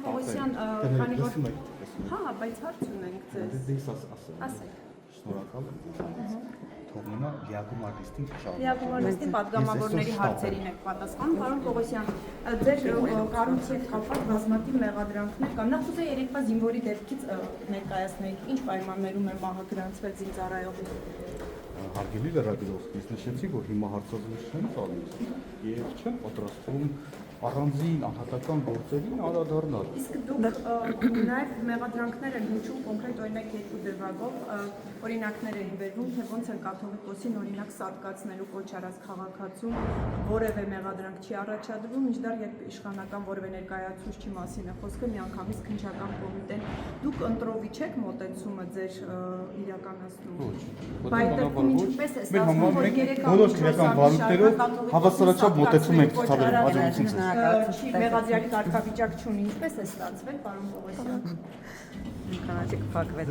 Պողոսյան, քանի որ հա, բայց հարց ունենք ձեզ։ Ասեք։ Շնորհակալ եմ։ Թողնա լիագումարիստին շարունակ։ Լիագումարիստի պատգամավորների հարցերին եք պատասխանում, պարոն Պողոսյան, ձեր կառույցի հետ կապված բազմաթիվ մեղադրանքներ կան։ Նախ ուզեի երեկվա զինվորի դեպքից ներկայացնեիք, ինչ պայմաններում է մահը գրանցվել զինծառայողի։ Հարգելի լրագրող, ես նշեցի, որ հիմա հարցազրույց չեմ տալիս եւ չեմ պատրաստվում առանձին անհատական գործերին անդրադառնալ։ Իսկ դուք նաև մեղադրանքներ են հնչում կոնկրետ օրինակ երկու դեպքով օրինակներ են բերվում, թե ոնց են կաթողիկոսին օրինակ սատկացնելու կոչ արած քաղաքացում որևէ մեղադրանք չի առաջադրվում, մինչդեռ երբ իշխանական որևէ ներկայացուցչի մասին է խոսքը, միանգամից քննչական կոմիտեն դուք ընտրովի չեք մոտեցումը ձեր իրականացնում։ Բայց դեպքում ինչպես է ստացվում, որ 3 բոլոր քրեական վարույթներով հավասարաչափ մոտեցում ենք ցուցաբերում։ Մեղադրյալի կարգավիճակ չունի, ինչպես է ստացվել, պարոն Պողոսյան։ Կանաչիկ փակվեց։